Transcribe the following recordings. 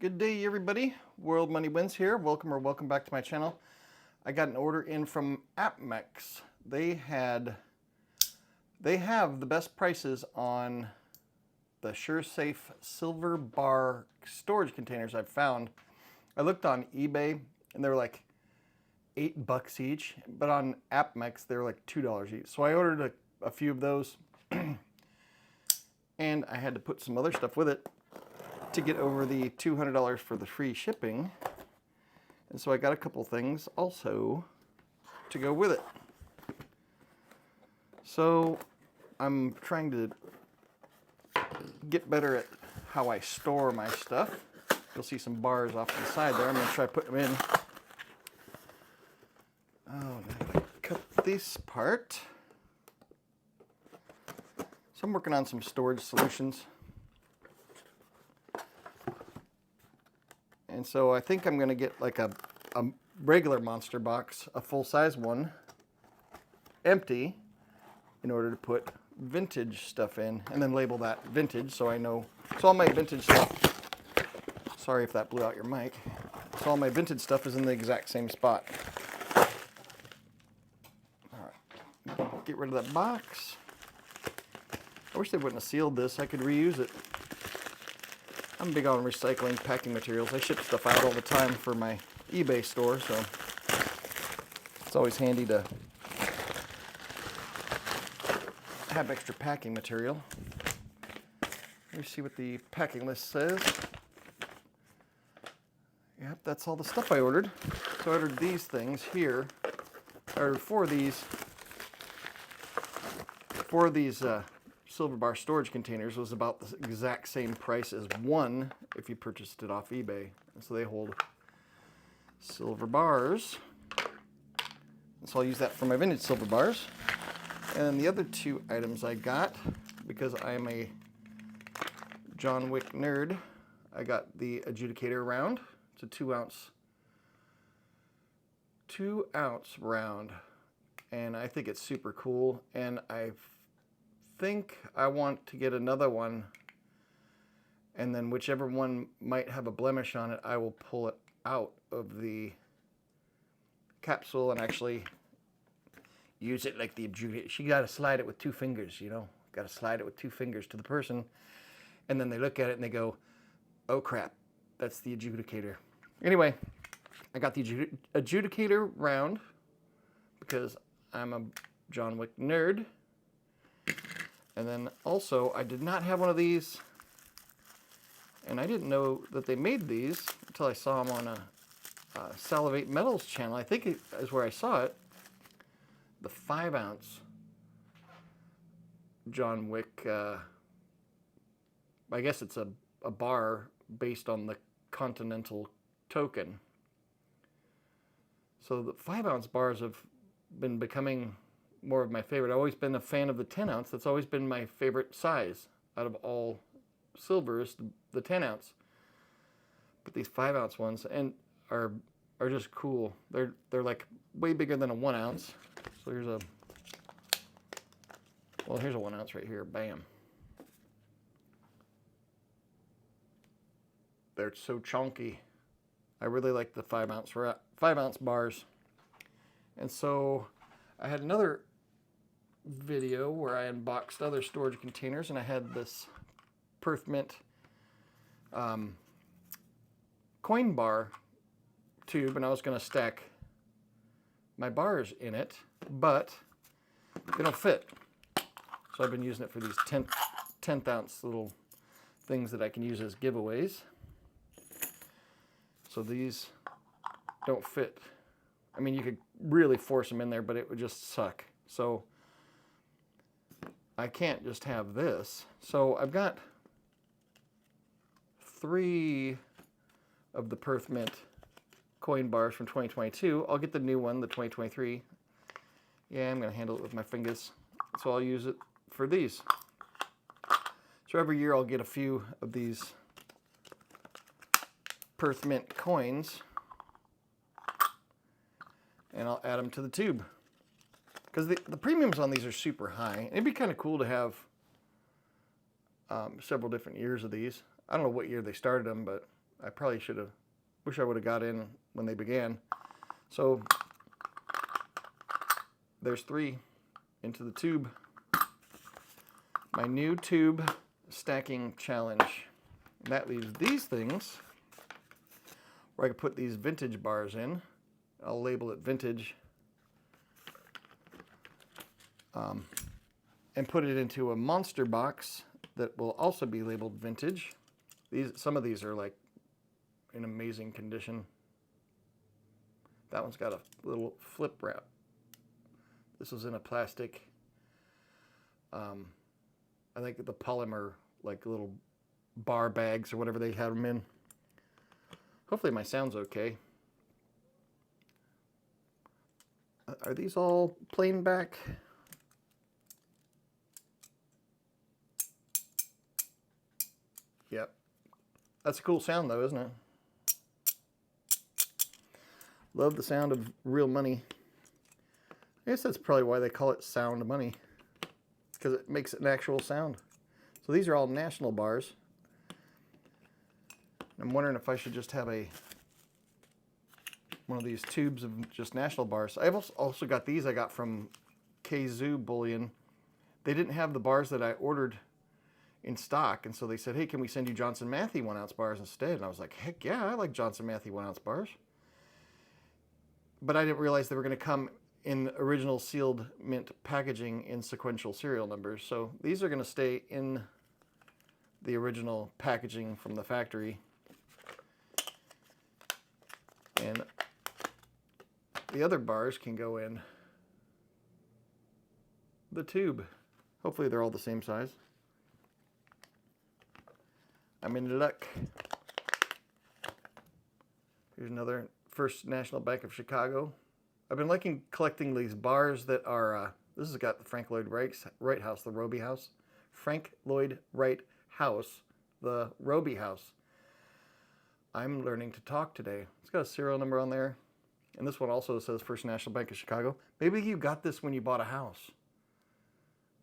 Good day, everybody. World Money Wins here. Welcome back to my channel. I got an order in from APMEX. They have the best prices on the SureSafe silver bar storage containers I've found. I looked on eBay and they were like $8 each, but on APMEX they're like $2 each. So I ordered a few of those and I had to put some other stuff with it to get over the $200 for the free shipping. And so I got a couple things also to go with it. So I'm trying to get better at how I store my stuff. You'll see some bars off to the side there. I'm going to try putting them in. Oh, now I gotta cut this part. So I'm working on some storage solutions. And so I think I'm going to get like a regular monster box, a full-size one, empty, in order to put vintage stuff in, and then label that vintage so I know. So all my vintage stuff, sorry if that blew out your mic, so all my vintage stuff is in the exact same spot. Alright, get rid of that box. I wish they wouldn't have sealed this, I could reuse it. I'm big on recycling packing materials. I ship stuff out all the time for my eBay store, so it's always handy to have extra packing material. Let me see what the packing list says. Yep, that's all the stuff I ordered. So I ordered these things here. I ordered four of these silver bar storage containers. Was about the exact same price as one if you purchased it off eBay. And so they hold silver bars. And so I'll use that for my vintage silver bars. And the other two items I got, because I am a John Wick nerd, I got the Adjudicator round. It's a 2-ounce round. And I think it's super cool. And I think I want to get another one, and then whichever one might have a blemish on it, I will pull it out of the capsule and actually use it like the Adjudicator. You got to slide it with 2 fingers, you know. Got to slide it with 2 fingers to the person, and then they look at it and they go, "Oh crap, that's the Adjudicator." Anyway, I got the Adjudicator round because I'm a John Wick nerd. And then also, I did not have one of these, and I didn't know that they made these until I saw them on a Salivate Metals channel. I think it is where I saw it. The 5-ounce John Wick, I guess it's a bar based on the Continental token. So the 5-ounce bars have been becoming more of my favorite. I've always been a fan of the 10-ounce. That's always been my favorite size out of all silvers, the 10-ounce. But these 5-ounce ones are just cool. They're like way bigger than a 1-ounce. So here's a 1-ounce right here. Bam. They're so chunky. I really like the 5-ounce bars. And so I had another video where I unboxed other storage containers, and I had this Perth Mint coin bar tube, and I was going to stack my bars in it, but they don't fit. So I've been using it for these 10th ounce little things that I can use as giveaways. So these don't fit. I mean, you could really force them in there, but it would just suck. So I can't just have this. So I've got 3 of the Perth Mint coin bars from 2022. I'll get the new one, the 2023. Yeah, I'm going to handle it with my fingers. So I'll use it for these. So every year I'll get a few of these Perth Mint coins, and I'll add them to the tube. Because the premiums on these are super high. It'd be kind of cool to have several different years of these. I don't know what year they started them, but I probably should have, wish I would have got in when they began. So there's 3 into the tube. My new tube stacking challenge. And that leaves these things where I can put these vintage bars in. I'll label it vintage. And put it into a monster box that will also be labeled vintage. Some of these are like in amazing condition. That one's got a little flip wrap. This was in a plastic, I think the polymer, like little bar bags or whatever they had them in. Hopefully my sound's okay. Are these all plain back? Yep. That's a cool sound though, isn't it? Love the sound of real money. I guess that's probably why they call it sound money, because it makes an actual sound. So these are all national bars. I'm wondering if I should just have one of these tubes of just national bars. I've also got these I got from Kazoo Bullion. They didn't have the bars that I ordered in stock, and so they said, hey, can we send you Johnson Matthey 1-ounce bars instead? And I was like, heck yeah, I like Johnson Matthey 1-ounce bars. But I didn't realize they were going to come in original sealed mint packaging in sequential serial numbers. So these are going to stay in the original packaging from the factory. And the other bars can go in the tube. Hopefully they're all the same size. I'm in luck. Here's another First National Bank of Chicago. I've been liking collecting these bars that are, this has got the Frank Lloyd Wright House, the Roby House. Frank Lloyd Wright House, the Roby House. I'm learning to talk today. It's got a serial number on there. And this one also says First National Bank of Chicago. Maybe you got this when you bought a house.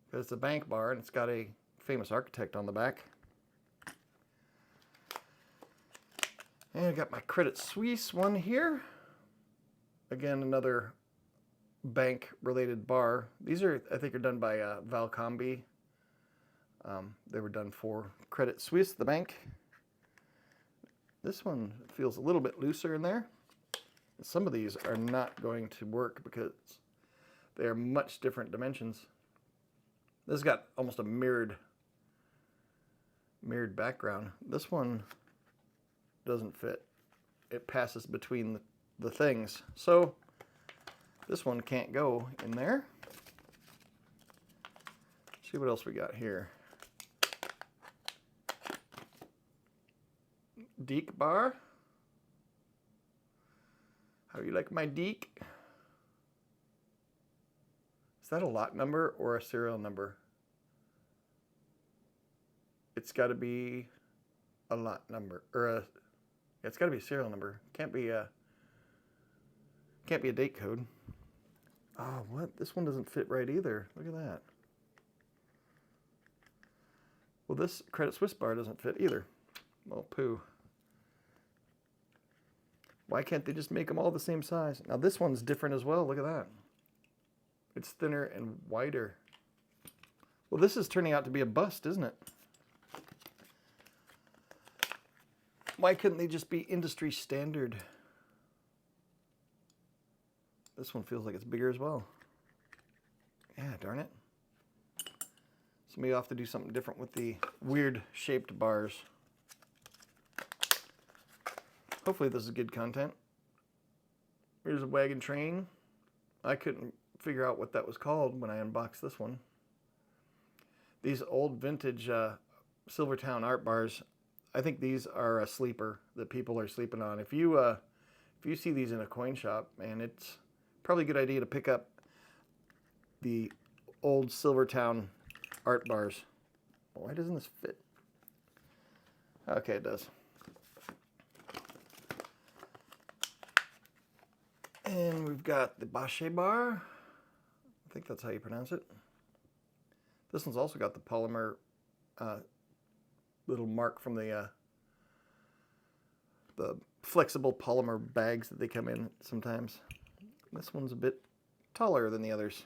Because it's a bank bar and it's got a famous architect on the back. And I got my Credit Suisse one here. Again, another bank-related bar. These are, I think, are done by Valcombi. They were done for Credit Suisse, the bank. This one feels a little bit looser in there. Some of these are not going to work because they are much different dimensions. This has got almost a mirrored background. This one doesn't fit. It passes between the things. So this one can't go in there. Let's see what else we got here. Deke bar. How you like my Deke? Is that a lot number or a serial number? It's got to be a lot number, or it's got to be a serial number. Can't be a date code. Oh, what? This one doesn't fit right either. Look at that. Well, this Credit Suisse bar doesn't fit either. Well, poo. Why can't they just make them all the same size? Now this one's different as well. Look at that. It's thinner and wider. Well, this is turning out to be a bust, isn't it? Why couldn't they just be industry standard? This one feels like it's bigger as well. Yeah, darn it. So maybe I'll have to do something different with the weird shaped bars. Hopefully this is good content. Here's a wagon train. I couldn't figure out what that was called when I unboxed this one. These old vintage Silvertown art bars, I think these are a sleeper that people are sleeping on. If you see these in a coin shop, man, it's probably a good idea to pick up the old Silvertown art bars. Why doesn't this fit? Okay, it does. And we've got the Bache bar. I think that's how you pronounce it. This one's also got the polymer little mark from the the flexible polymer bags that they come in sometimes. This one's a bit taller than the others.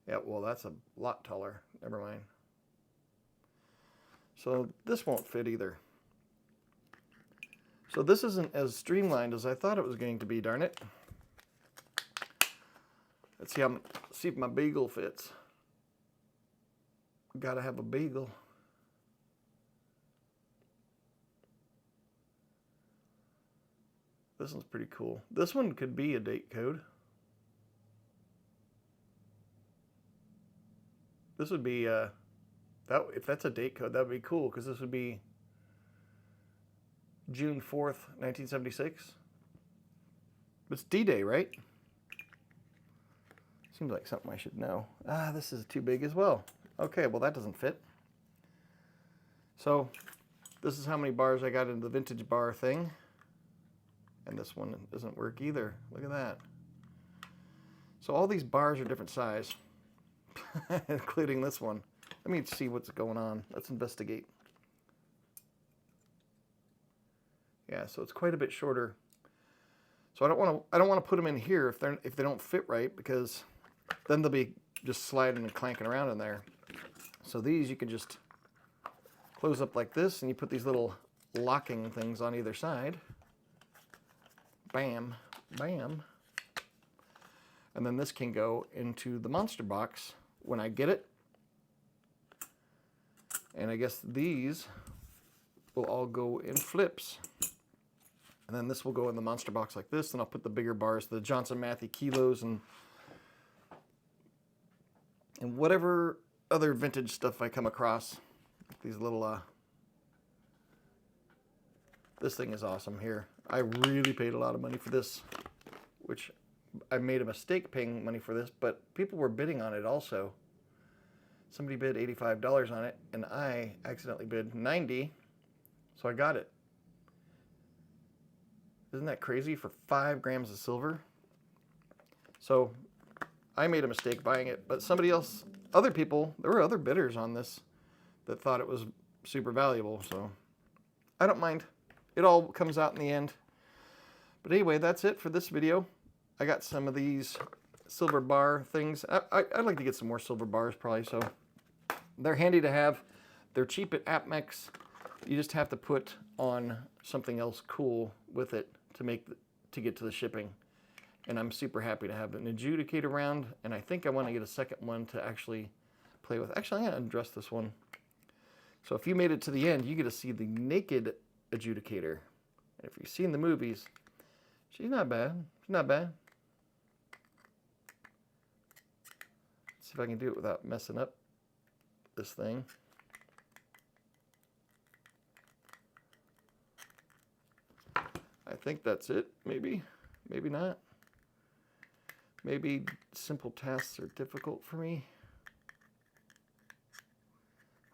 Yeah, well, that's a lot taller. Never mind. So this won't fit either. So this isn't as streamlined as I thought it was going to be, darn it. Let's see if my beagle fits. Gotta have a beagle. This one's pretty cool. This one could be a date code. This would be if that's a date code, that would be cool, because this would be June 4th, 1976. It's D-Day, right? Seems like something I should know. Ah, this is too big as well. Okay, well that doesn't fit. So this is how many bars I got into the vintage bar thing. And this one doesn't work either. Look at that. So all these bars are different size, including this one. Let me see what's going on. Let's investigate. Yeah, so it's quite a bit shorter. So I don't want to put them in here if they don't fit right, because then they'll be just sliding and clanking around in there. So these you can just close up like this, and you put these little locking things on either side. Bam, bam. And then this can go into the monster box when I get it. And I guess these will all go in flips. And then this will go in the monster box like this, and I'll put the bigger bars, the Johnson Matthey kilos, and whatever other vintage stuff I come across. These little, this thing is awesome here. I really paid a lot of money for this, which I made a mistake paying money for this, but people were bidding on it also. Somebody bid $85 on it, and I accidentally bid $90, so I got it. Isn't that crazy for 5 grams of silver? So I made a mistake buying it, but somebody else, other people, there were other bidders on this that thought it was super valuable, so I don't mind. It all comes out in the end. But anyway, that's it for this video. I got some of these silver bar things. I'd like to get some more silver bars probably, so they're handy to have. They're cheap at APMEX. You just have to put on something else cool with it to get to the shipping. And I'm super happy to have an Adjudicator round, and I think I want to get a second one to actually play with. Actually, I'm going to undress this one. So if you made it to the end, you get to see the naked Adjudicator. And if you've seen the movies, she's not bad. She's not bad. Let's see if I can do it without messing up this thing. I think that's it. Maybe. Maybe not. Maybe simple tasks are difficult for me.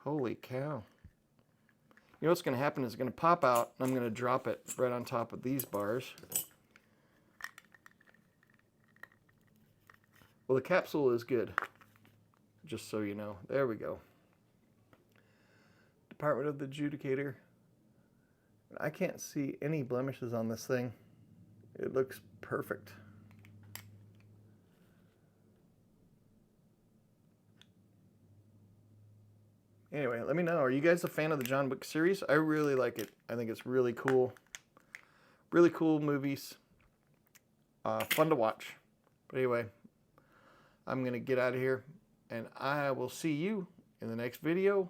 Holy cow. You know what's going to happen is it's going to pop out, and I'm going to drop it right on top of these bars. Well, the capsule is good, just so you know. There we go. Department of the Adjudicator. I can't see any blemishes on this thing. It looks perfect. Anyway, let me know. Are you guys a fan of the John Wick series? I really like it. I think it's really cool. Really cool movies. Fun to watch. But anyway, I'm going to get out of here, and I will see you in the next video.